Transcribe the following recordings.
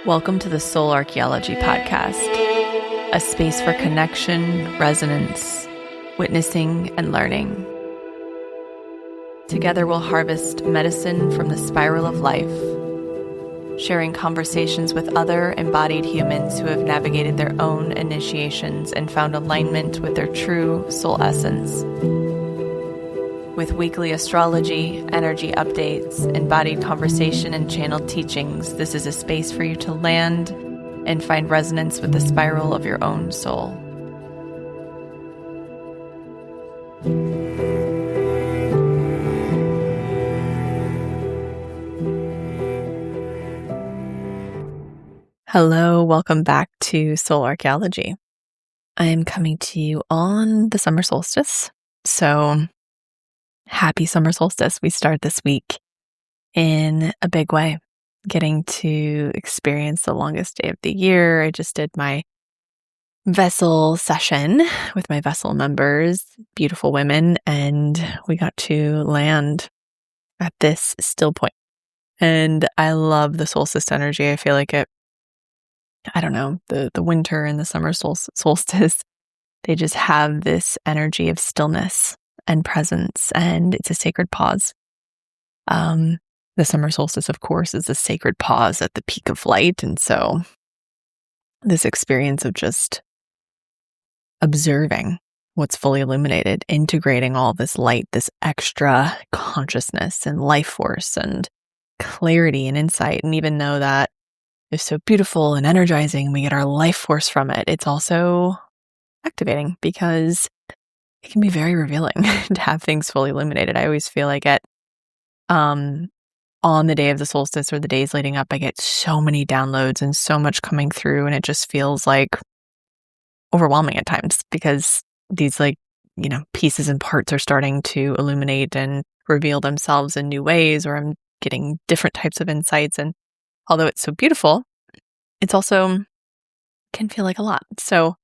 Welcome to the Soul Archaeology podcast, a space for connection, resonance, witnessing, and learning. Together we'll harvest medicine from the spiral of life, sharing conversations with other embodied humans who have navigated their own initiations and found alignment with their true soul essence. With weekly astrology, energy updates, embodied conversation, and channeled teachings, this is a space for you to land and find resonance with the spiral of your own soul. Hello, welcome back to Soul Archaeology. I am coming to you on the summer solstice. So happy summer solstice. We start this week in a big way, getting to experience the longest day of the year. I just did my vessel session with my vessel members, beautiful women, and we got to land at this still point. And I love the solstice energy. I feel like the winter and the summer solstice, they just have this energy of stillness and presence, and it's a sacred pause. The summer solstice, of course, is a sacred pause at the peak of light, and so this experience of just observing what's fully illuminated, integrating all this light, this extra consciousness and life force and clarity and insight, and even though that is so beautiful and energizing, and we get our life force from it, it's also activating because it can be very revealing to have things fully illuminated. I always feel like on the day of the solstice or the days leading up, I get so many downloads and so much coming through, and it just feels like overwhelming at times because these pieces and parts are starting to illuminate and reveal themselves in new ways, or I'm getting different types of insights. And although it's so beautiful, it's also can feel like a lot. So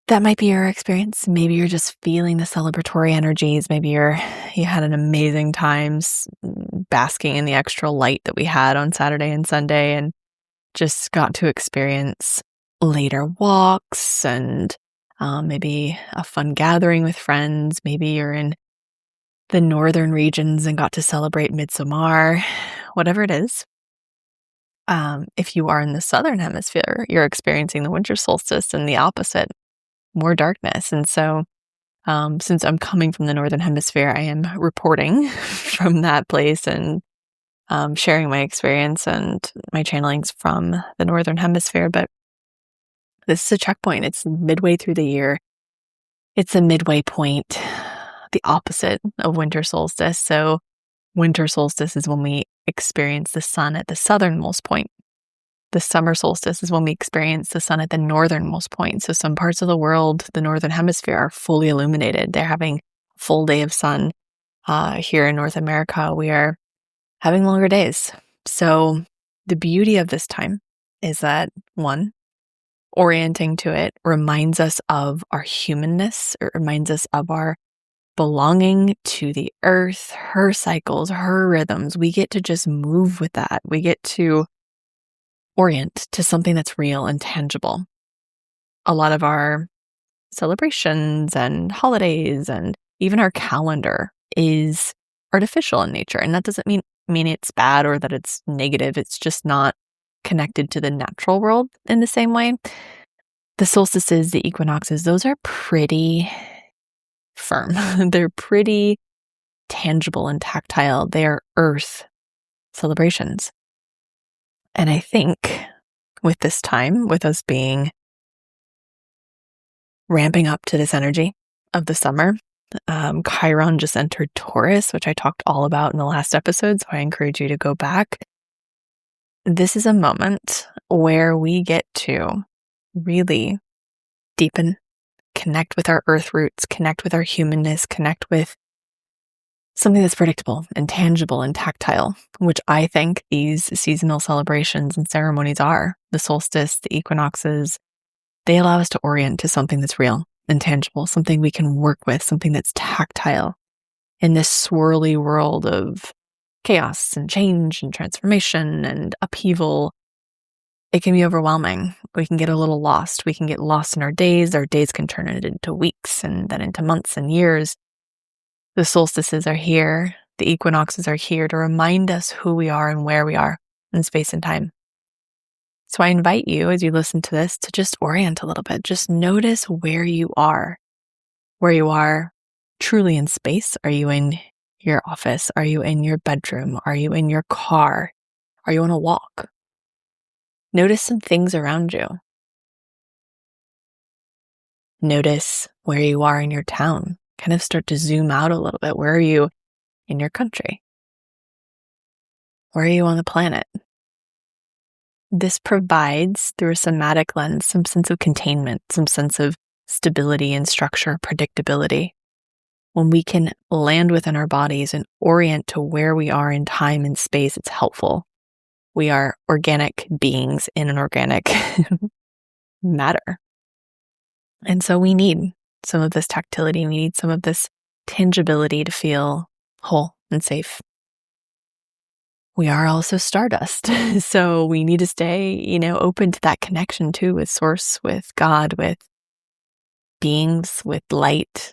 that might be your experience. Maybe you're just feeling the celebratory energies. Maybe you had an amazing time basking in the extra light that we had on Saturday and Sunday and just got to experience later walks and maybe a fun gathering with friends. Maybe you're in the northern regions and got to celebrate Midsummer, whatever it is. If you are in the southern hemisphere, you're experiencing the winter solstice and the opposite, more darkness. And so since I'm coming from the northern hemisphere, I am reporting from that place and sharing my experience and my channelings from the northern hemisphere. But this is a checkpoint. It's midway through the year. It's a midway point, the opposite of winter solstice. So winter solstice is when we experience the sun at the southernmost point. The summer solstice is when we experience the sun at the northernmost point. So some parts of the world, the northern hemisphere, are fully illuminated. They're having a full day of sun. Here in North America, we are having longer days. So the beauty of this time is that, one, orienting to it reminds us of our humanness. It reminds us of our belonging to the earth, her cycles, her rhythms. We get to just move with that. We get to orient to something that's real and tangible. A lot of our celebrations and holidays and even our calendar is artificial in nature. And that doesn't mean it's bad or that it's negative. It's just not connected to the natural world in the same way. The solstices, the equinoxes, those are pretty firm. They're pretty tangible and tactile. They are earth celebrations. And I think with this time, with us ramping up to this energy of the summer, Chiron just entered Taurus, which I talked all about in the last episode, so I encourage you to go back. This is a moment where we get to really deepen, connect with our earth roots, connect with our humanness, connect with something that's predictable and tangible and tactile, which I think these seasonal celebrations and ceremonies are. The solstice, the equinoxes, they allow us to orient to something that's real and tangible, something we can work with, something that's tactile in this swirly world of chaos and change and transformation and upheaval. it can be overwhelming. We can get a little lost. We can get lost in our days. Our days can turn into weeks and then into months and years. The solstices are here. The equinoxes are here to remind us who we are and where we are in space and time. So I invite you, as you listen to this, to just orient a little bit. Just notice where you are truly in space. Are you in your office? Are you in your bedroom? Are you in your car? Are you on a walk? Notice some things around you. Notice where you are in your town. Kind of start to zoom out a little bit. Where are you in your country? Where are you on the planet? This provides, through a somatic lens, some sense of containment, some sense of stability and structure, predictability. When we can land within our bodies and orient to where we are in time and space, it's helpful. We are organic beings in an organic matter. And so we need some of this tactility. We need some of this tangibility to feel whole and safe. We are also stardust. So we need to stay, open to that connection too with source, with God, with beings, with light.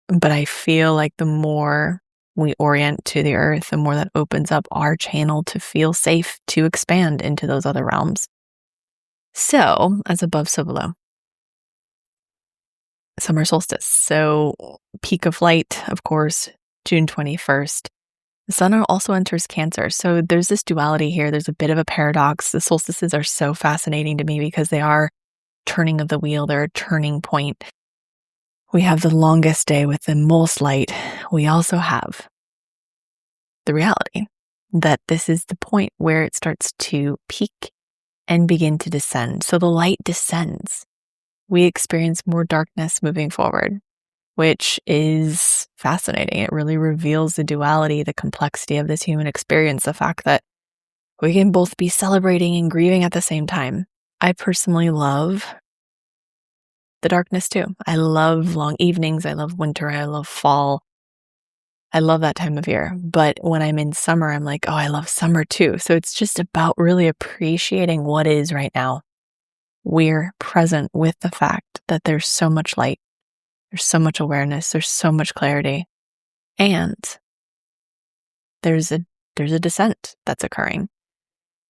But I feel like the more we orient to the earth, the more that opens up our channel to feel safe to expand into those other realms. So, as above, so below. Summer solstice. So, peak of light, of course, June 21st. The sun also enters Cancer. So there's this duality here. There's a bit of a paradox. The solstices are so fascinating to me because they are turning of the wheel. They're a turning point. We have the longest day with the most light. We also have the reality that this is the point where it starts to peak and begin to descend. So the light descends. We experience more darkness moving forward, which is fascinating. It really reveals the duality, the complexity of this human experience, the fact that we can both be celebrating and grieving at the same time. I personally love the darkness too. I love long evenings. I love winter. I love fall. I love that time of year. But when I'm in summer, I'm like, oh, I love summer too. So it's just about really appreciating what is right now. We're present with the fact that there's so much light. There's so much awareness. There's so much clarity. And there's a descent that's occurring.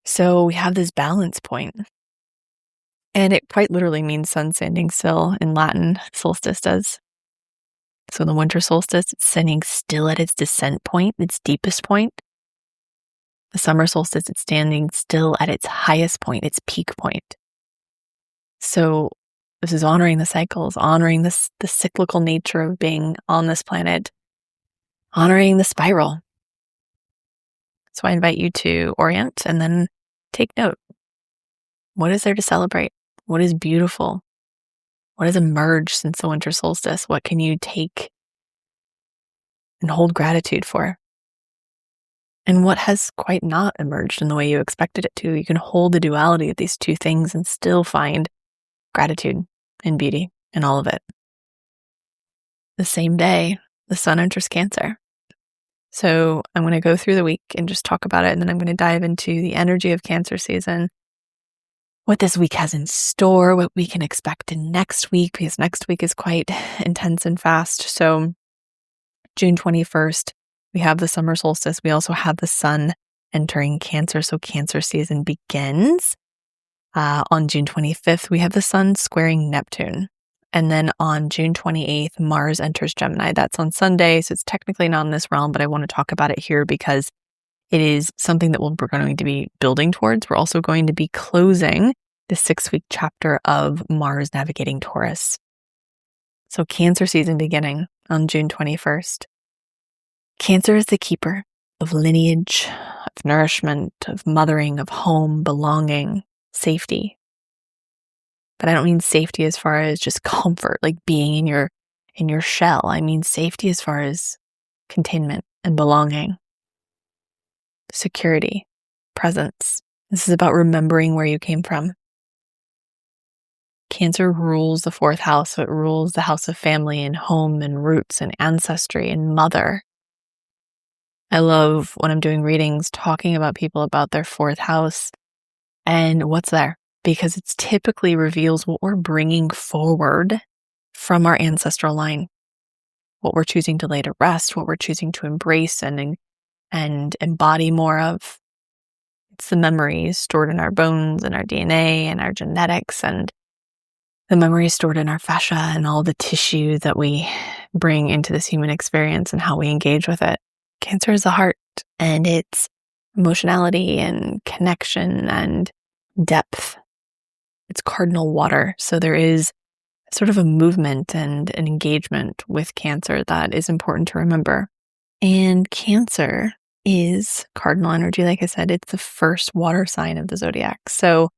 So we have this balance point. And it quite literally means sun standing still in Latin, solstice does. So the winter solstice, it's standing still at its descent point, its deepest point. The summer solstice, it's standing still at its highest point, its peak point. So this is honoring the cycles, honoring the cyclical nature of being on this planet, honoring the spiral. So I invite you to orient and then take note. What is there to celebrate? What is beautiful? What has emerged since the winter solstice? What can you take and hold gratitude for? And what has quite not emerged in the way you expected it to? You can hold the duality of these two things and still find gratitude and beauty in all of it. The same day, the sun enters Cancer. So I'm going to go through the week and just talk about it, and then I'm going to dive into the energy of Cancer season, what this week has in store, what we can expect in next week, because next week is quite intense and fast. So June 21st, we have the summer solstice. We also have the sun entering Cancer, so Cancer season begins. On June 25th, we have the sun squaring Neptune. And then on June 28th, Mars enters Gemini. That's on Sunday, so it's technically not in this realm, but I want to talk about it here because it is something that we're going to be building towards. We're also going to be closing the 6-week chapter of Mars navigating Taurus. So Cancer season beginning on June 21st. Cancer is the keeper of lineage, of nourishment, of mothering, of home, belonging, safety. But I don't mean safety as far as just comfort, like being in your shell. I mean safety as far as containment and belonging, security, presence. This is about remembering where you came from. Cancer rules the 4th house, so it rules the house of family and home and roots and ancestry and mother. I love when I'm doing readings talking about people about their 4th house And what's there? Because it typically reveals what we're bringing forward from our ancestral line, what we're choosing to lay to rest, what we're choosing to embrace and embody more of. It's the memories stored in our bones and our DNA and our genetics, and the memories stored in our fascia and all the tissue that we bring into this human experience and how we engage with it. Cancer is the heart, and it's emotionality and connection and depth. It's cardinal water. So there is sort of a movement and an engagement with Cancer that is important to remember. And Cancer is cardinal energy. Like I said, it's the first water sign of the zodiac. So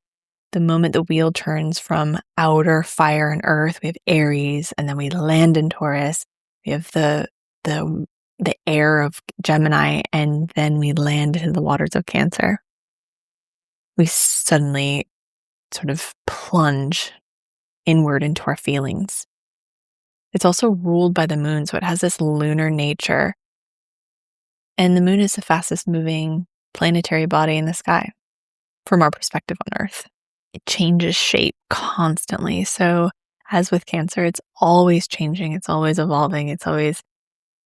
the moment the wheel turns from outer fire and earth, we have Aries, and then we land in Taurus. We have the air of Gemini, and then we land into the waters of Cancer. We suddenly sort of plunge inward into our feelings. It's also ruled by the moon, so it has this lunar nature. And the moon is the fastest moving planetary body in the sky from our perspective on Earth. It changes shape constantly. So as with Cancer, it's always changing. It's always evolving. It's always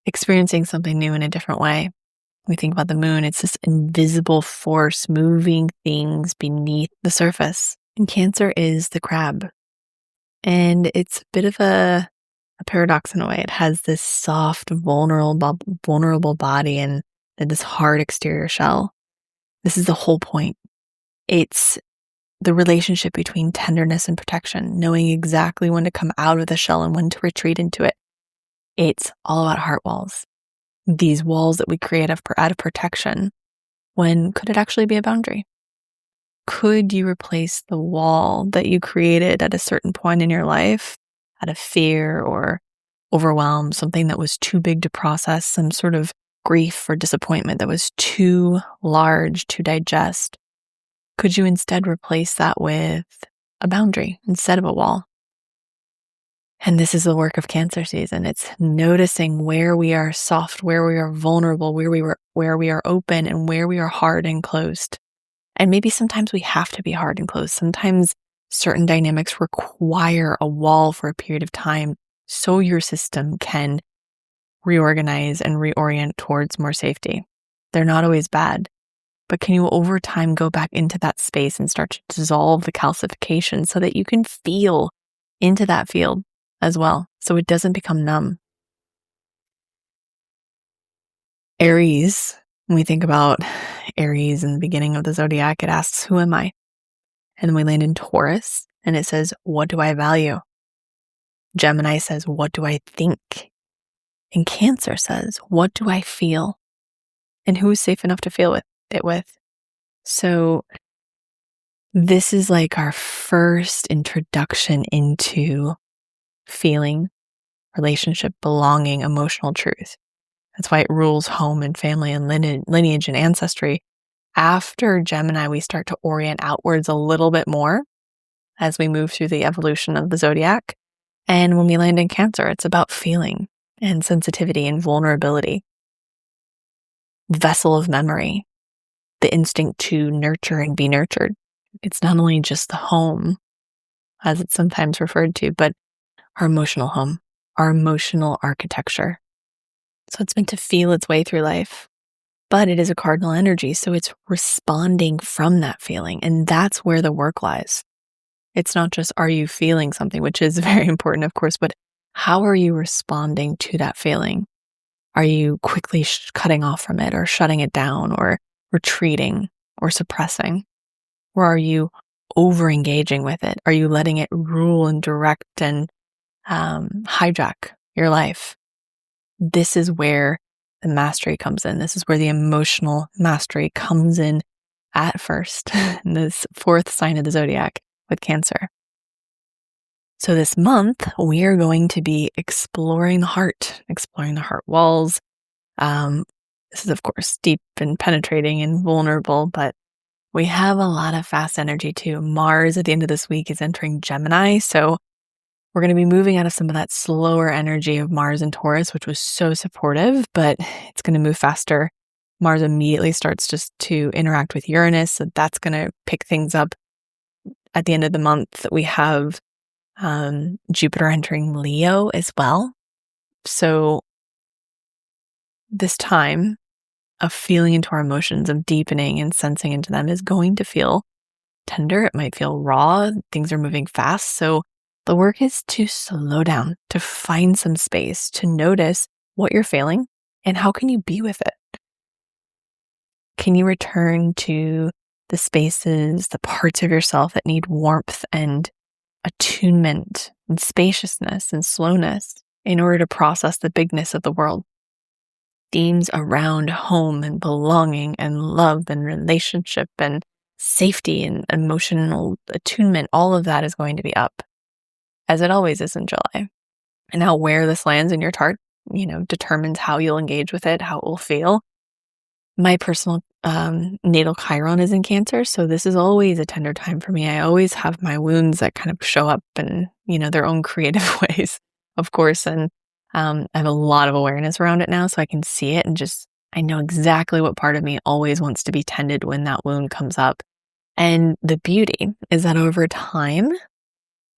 experiencing something new in a different way. When we think about the moon, it's this invisible force moving things beneath the surface. And Cancer is the crab. And it's a bit of a paradox in a way. It has this soft, vulnerable body and this hard exterior shell. This is the whole point. It's the relationship between tenderness and protection, knowing exactly when to come out of the shell and when to retreat into it. It's all about heart walls. These walls that we create out of protection. When could it actually be a boundary? Could you replace the wall that you created at a certain point in your life out of fear or overwhelm, something that was too big to process, some sort of grief or disappointment that was too large to digest? Could you instead replace that with a boundary instead of a wall? And this is the work of Cancer season. It's noticing where we are soft, where we are vulnerable, where we are open, and where we are hard and closed. And maybe sometimes we have to be hard and closed. Sometimes certain dynamics require a wall for a period of time so your system can reorganize and reorient towards more safety. They're not always bad, but can you over time go back into that space and start to dissolve the calcification so that you can feel into that field as well, so it doesn't become numb? Aries, when we think about Aries in the beginning of the zodiac, it asks, who am I? And then we land in Taurus, and it says, what do I value? Gemini says, what do I think? And Cancer says, what do I feel? And who is safe enough to feel it with? So this is like our first introduction into feeling, relationship, belonging, emotional truth. That's why it rules home and family and lineage and ancestry. After Gemini, we start to orient outwards a little bit more as we move through the evolution of the zodiac. And when we land in Cancer, it's about feeling and sensitivity and vulnerability. Vessel of memory, the instinct to nurture and be nurtured. It's not only just the home, as it's sometimes referred to, but our emotional home, our emotional architecture. So it's meant to feel its way through life, but it is a cardinal energy, so it's responding from that feeling, and that's where the work lies. It's not just, are you feeling something, which is very important, of course, but how are you responding to that feeling? Are you quickly cutting off from it or shutting it down or retreating or suppressing? Or are you over-engaging with it? Are you letting it rule and direct and hijack your life? This is where the mastery comes in. This is where the emotional mastery comes in at first, in this fourth sign of the zodiac with Cancer. So this month, we are going to be exploring the heart walls. This is, of course, deep and penetrating and vulnerable, but we have a lot of fast energy too. Mars at the end of this week is entering Gemini, so we're going to be moving out of some of that slower energy of Mars and Taurus, which was so supportive, but it's going to move faster Mars immediately starts just to interact with Uranus. So that's going to pick things up at the end of the month. We have Jupiter entering Leo as well. So this time of feeling into our emotions, of deepening and sensing into them is going to feel tender. It might feel raw. Things are moving fast. So the work is to slow down, to find some space, to notice what you're feeling and how can you be with it? Can you return to the spaces, the parts of yourself that need warmth and attunement and spaciousness and slowness in order to process the bigness of the world? Themes around home and belonging and love and relationship and safety and emotional attunement, all of that is going to be up, as it always is in July. And now where this lands in your chart, determines how you'll engage with it, how it will feel. My personal natal Chiron is in Cancer, so this is always a tender time for me. I always have my wounds that kind of show up in, their own creative ways, of course. And I have a lot of awareness around it now, so I can see it and I know exactly what part of me always wants to be tended when that wound comes up. And the beauty is that over time,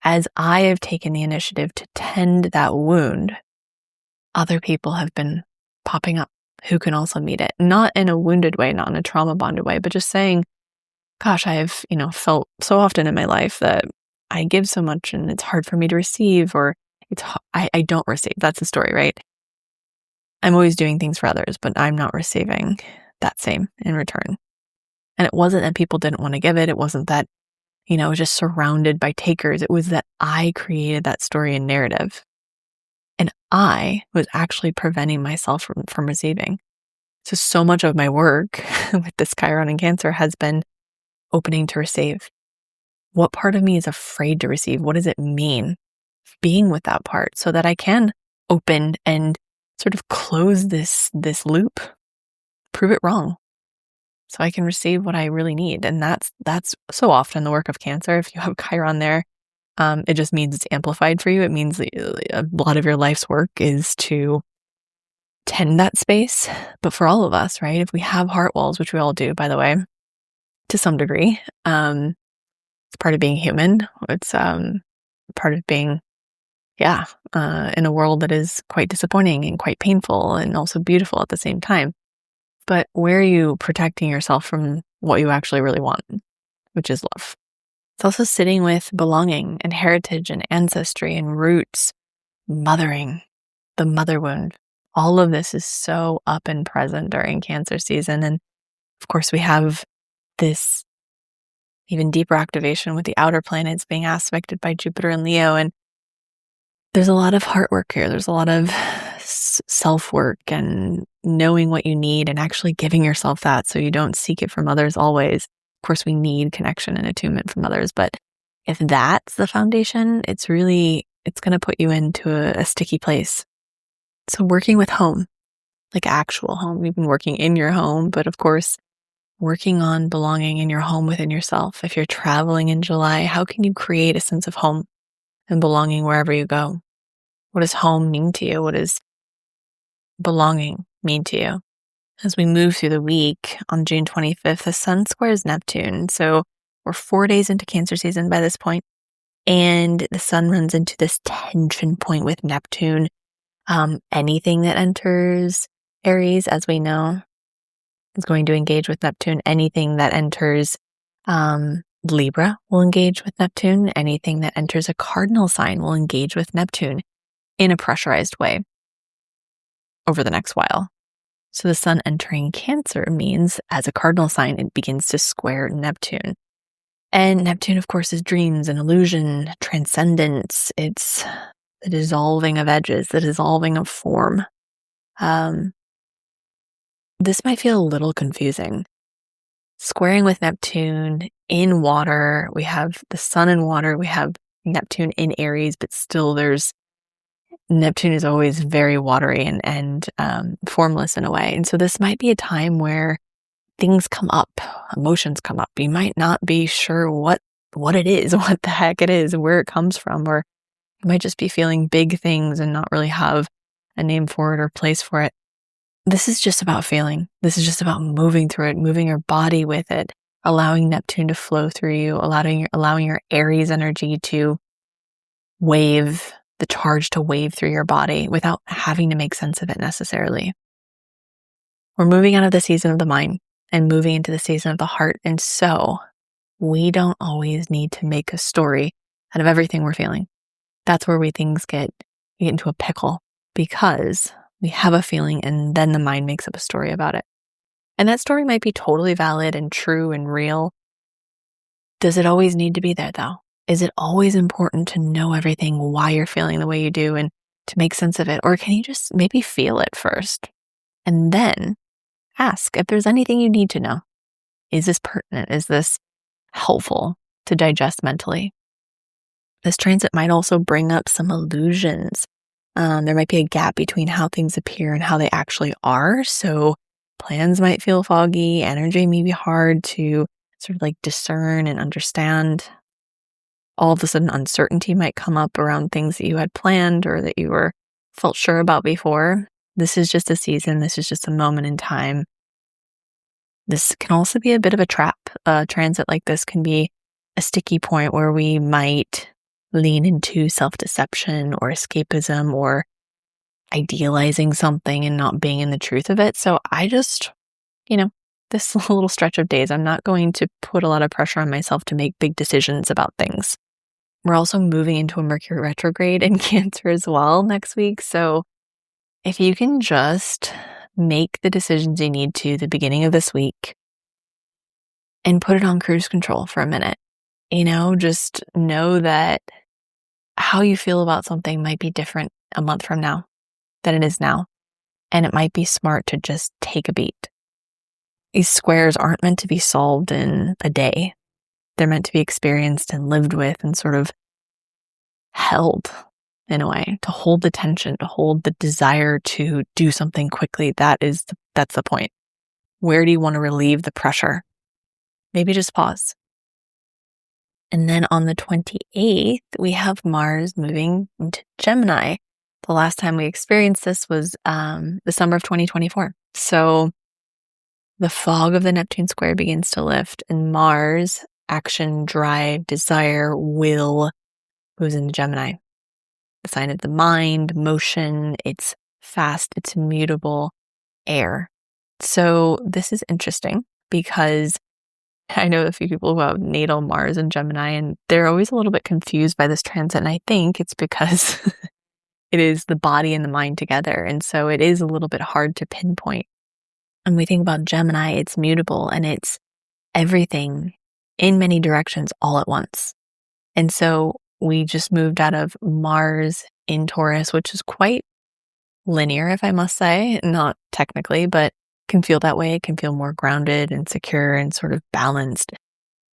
as I have taken the initiative to tend that wound, other people have been popping up who can also meet it. Not in a wounded way, not in a trauma bonded way, but just saying, gosh, I've, felt so often in my life that I give so much and it's hard for me to receive, or I don't receive. That's the story, right? I'm always doing things for others, but I'm not receiving that same in return. And it wasn't that people didn't want to give it. It wasn't that, I was just surrounded by takers. It was that I created that story and narrative. And I was actually preventing myself from receiving. So much of my work with this Chiron in Cancer has been opening to receive. What part of me is afraid to receive? What does it mean being with that part so that I can open and sort of close this loop, prove it wrong, so I can receive what I really need? And that's so often the work of Cancer. If you have Chiron there, it just means it's amplified for you. It means that a lot of your life's work is to tend that space. But for all of us, right, if we have heart walls, which we all do, by the way, to some degree, it's part of being human. It's part of being, in a world that is quite disappointing and quite painful and also beautiful at the same time. But where are you protecting yourself from what you actually really want, which is love? It's also sitting with belonging and heritage and ancestry and roots, mothering, the mother wound. All of this is so up and present during Cancer season. And of course, we have this even deeper activation with the outer planets being aspected by Jupiter and Leo. And there's a lot of heart work here. There's a lot of self-work and knowing what you need and actually giving yourself that so you don't seek it from others always. Of course, we need connection and attunement from others, but if that's the foundation, it's going to put you into a sticky place. So working with home, like actual home, you've been working in your home, but of course, working on belonging in your home within yourself. If you're traveling in July, how can you create a sense of home and belonging wherever you go? What does home mean to you? What does belonging mean to you? As we move through the week, on June 25th, the Sun squares Neptune. So we're 4 days into Cancer season by this point, and the Sun runs into this tension point with Neptune. Anything that enters Aries, as we know, is going to engage with Neptune. Anything that enters Libra will engage with Neptune. Anything that enters a cardinal sign will engage with Neptune in a pressurized way over the next while. So the Sun entering Cancer means, as a cardinal sign, it begins to square Neptune. And Neptune, of course, is dreams and illusion, transcendence. It's the dissolving of edges, the dissolving of form. This might feel a little confusing. Squaring with Neptune in water, we have the Sun in water, we have Neptune in Aries, but still Neptune is always very watery and formless in a way. And so this might be a time where things come up, emotions come up. You might not be sure what it is, what the heck it is, where it comes from, or you might just be feeling big things and not really have a name for it or place for it. this is just about feeling. This is just about moving through it, moving your body with it, allowing Neptune to flow through you, allowing your Aries energy to wave, the charge to wave through your body without having to make sense of it necessarily. We're moving out of the season of the mind and moving into the season of the heart. And so we don't always need to make a story out of everything we're feeling. That's where you get into a pickle, because we have a feeling and then the mind makes up a story about it. And that story might be totally valid and true and real. Does it always need to be there though? Is it always important to know everything, why you're feeling the way you do, and to make sense of it? Or can you just maybe feel it first and then ask if there's anything you need to know? Is this pertinent? Is this helpful to digest mentally? This transit might also bring up some illusions. There might be a gap between how things appear and how they actually are. So plans might feel foggy, energy may be hard to sort of like discern and understand. All of a sudden, uncertainty might come up around things that you had planned or that you felt sure about before. This is just a season. This is just a moment in time. This can also be a bit of a trap. A transit like this can be a sticky point where we might lean into self-deception or escapism or idealizing something and not being in the truth of it. So I just, this little stretch of days, I'm not going to put a lot of pressure on myself to make big decisions about things. We're also moving into a Mercury retrograde in Cancer as well next week. So if you can just make the decisions you need to the beginning of this week and put it on cruise control for a minute, just know that how you feel about something might be different a month from now than it is now. And it might be smart to just take a beat. These squares aren't meant to be solved in a day. They're meant to be experienced and lived with and sort of held in a way, to hold the tension, to hold the desire to do something quickly. That's the point. Where do you want to relieve the pressure? Maybe just pause. And then on the 28th, we have Mars moving into Gemini. The last time we experienced this was the summer of 2024. So the fog of the Neptune square begins to lift, and Mars, action, drive, desire, will, moves into Gemini. The sign of the mind, motion, it's fast, it's immutable, air. So this is interesting because I know a few people who have natal Mars and Gemini, and they're always a little bit confused by this transit. And I think it's because it is the body and the mind together. And so it is a little bit hard to pinpoint. And we think about Gemini, it's mutable and it's everything in many directions all at once. And so we just moved out of Mars in Taurus, which is quite linear, if I must say, not technically, but can feel that way. It can feel more grounded and secure and sort of balanced.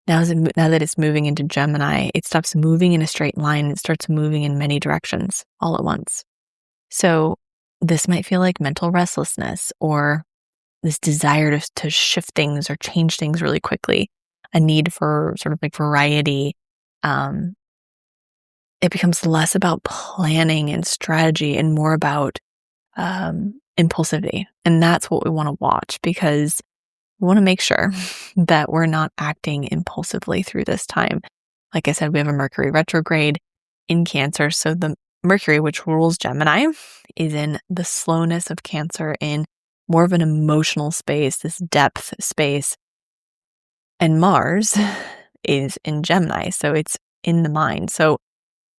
Now that it's moving into Gemini, it stops moving in a straight line. It starts moving in many directions all at once. So this might feel like mental restlessness or this desire to shift things or change things really quickly, a need for sort of like variety. It becomes less about planning and strategy and more about impulsivity. And that's what we want to watch, because we want to make sure that we're not acting impulsively through this time. Like I said, we have a Mercury retrograde in Cancer. So the Mercury, which rules Gemini, is in the slowness of Cancer, in more of an emotional space, this depth space. And Mars is in Gemini, so it's in the mind. So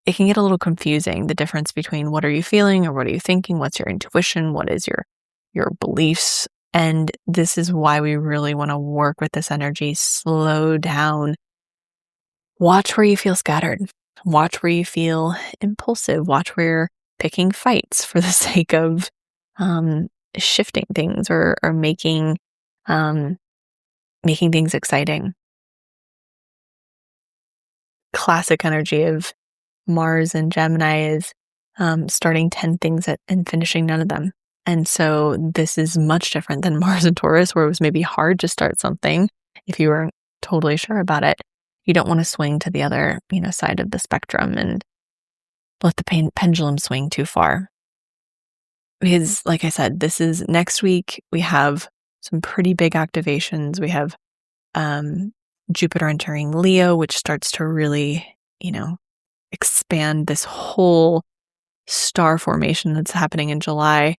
it can get a little confusing, the difference between what are you feeling or what are you thinking, what's your intuition, what is your beliefs. And this is why we really want to work with this energy. Slow down. Watch where you feel scattered. Watch where you feel impulsive. Watch where you're picking fights for the sake of shifting things or making things exciting. Classic energy of Mars and Gemini is starting 10 things and finishing none of them. And so this is much different than Mars and Taurus, where it was maybe hard to start something if you weren't totally sure about it. You don't want to swing to the other, side of the spectrum and let the pendulum swing too far. Because, like I said, this is next week. We have some pretty big activations. We have Jupiter entering Leo, which starts to really, expand this whole star formation that's happening in July.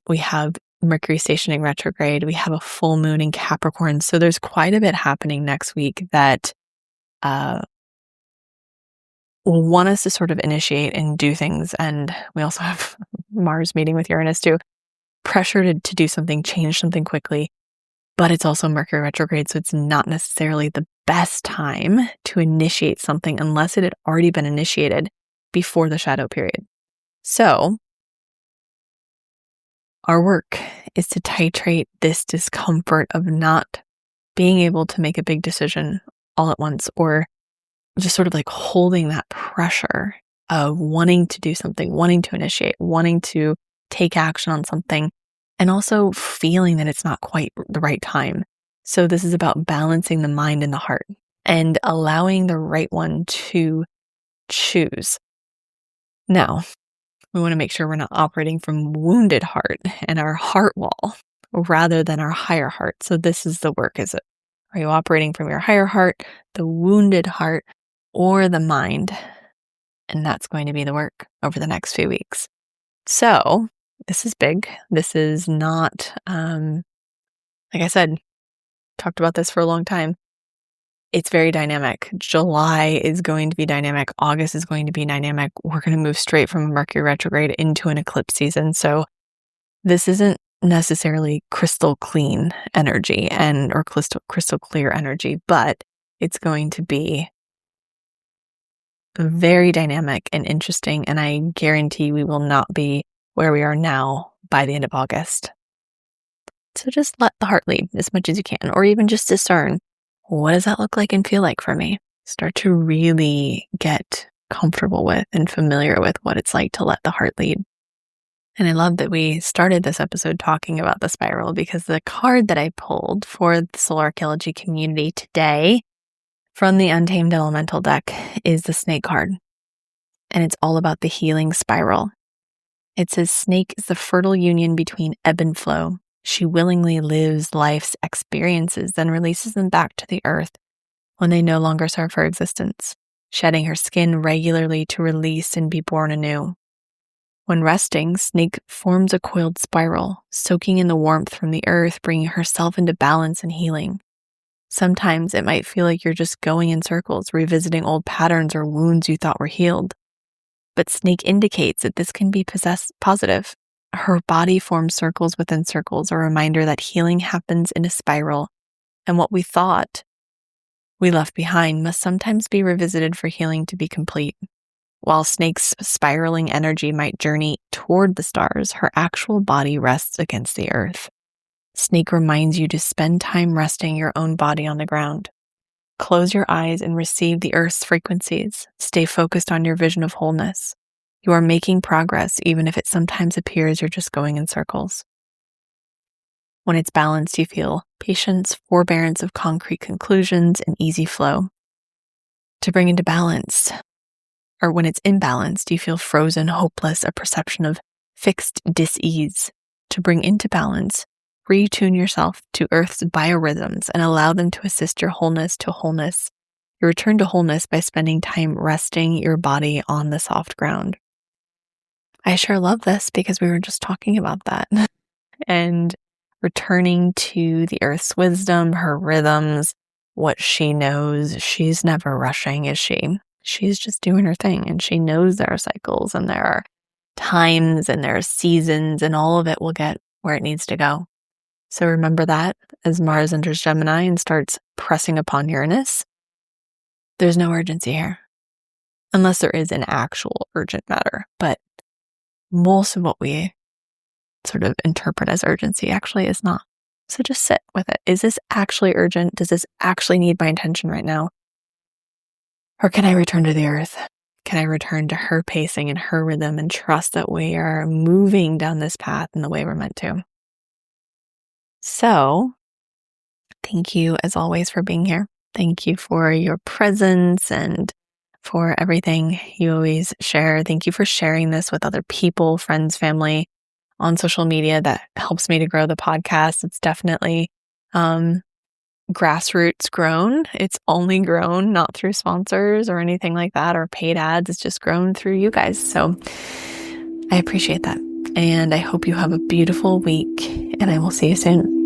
We have Mercury stationing retrograde. We have a full moon in Capricorn. So there's quite a bit happening next week that will want us to sort of initiate and do things. And we also have Mars meeting with Uranus too. Pressure to do something, change something quickly. But it's also Mercury retrograde, so it's not necessarily the best time to initiate something unless it had already been initiated before the shadow period. So our work is to titrate this discomfort of not being able to make a big decision all at once, or just sort of like holding that pressure of wanting to do something, wanting to initiate, wanting to take action on something, and also feeling that it's not quite the right time. So this is about balancing the mind and the heart and allowing the right one to choose. Now, we want to make sure we're not operating from wounded heart and our heart wall rather than our higher heart. So this is the work, is it? Are you operating from your higher heart, the wounded heart, or the mind? And that's going to be the work over the next few weeks. So this is big. This is not, like I said, talked about this for a long time. It's very dynamic. July is going to be dynamic. August is going to be dynamic. We're going to move straight from a Mercury retrograde into an eclipse season. So this isn't necessarily crystal clean energy or crystal clear energy, but it's going to be very dynamic and interesting. And I guarantee we will not be where we are now by the end of August. So just let the heart lead as much as you can, or even just discern, what does that look like and feel like for me? Start to really get comfortable with and familiar with what it's like to let the heart lead. And I love that we started this episode talking about the spiral, because the card that I pulled for the Soul Archaeology community today from the Untamed Elemental deck is the snake card. And it's all about the healing spiral. It says, snake is the fertile union between ebb and flow. She willingly lives life's experiences, then releases them back to the earth when they no longer serve her existence, shedding her skin regularly to release and be born anew. When resting, snake forms a coiled spiral, soaking in the warmth from the earth, bringing herself into balance and healing. Sometimes it might feel like you're just going in circles, revisiting old patterns or wounds you thought were healed. But snake indicates that this can be positive. Her body forms circles within circles, a reminder that healing happens in a spiral, and what we thought we left behind must sometimes be revisited for healing to be complete. While snake's spiraling energy might journey toward the stars, her actual body rests against the earth. Snake reminds you to spend time resting your own body on the ground. Close your eyes and receive the earth's frequencies. Stay focused on your vision of wholeness. You are making progress, even if it sometimes appears you're just going in circles. When it's balanced, you feel patience, forbearance of concrete conclusions, and easy flow. To bring into balance, or when it's imbalanced, you feel frozen, hopeless, a perception of fixed dis-ease. To bring into balance, retune yourself to Earth's biorhythms and allow them to assist your wholeness to wholeness. You return to wholeness by spending time resting your body on the soft ground. I sure love this because we were just talking about that. And returning to the Earth's wisdom, her rhythms, what she knows. She's never rushing, is she? She's just doing her thing, and she knows there are cycles and there are times and there are seasons, and all of it will get where it needs to go. So remember that as Mars enters Gemini and starts pressing upon Uranus, there's no urgency here, unless there is an actual urgent matter. But most of what we sort of interpret as urgency actually is not. So just sit with it. Is this actually urgent? Does this actually need my attention right now? Or can I return to the earth? Can I return to her pacing and her rhythm and trust that we are moving down this path in the way we're meant to? So, thank you as always for being here. Thank you for your presence and for everything you always share. Thank you for sharing this with other people, friends, family. on social media that helps me to grow the podcast. It's definitely grassroots grown. It's only grown not through sponsors or anything like that or paid ads. It's just grown through you guys. So I appreciate that. And I hope you have a beautiful week, and I will see you soon.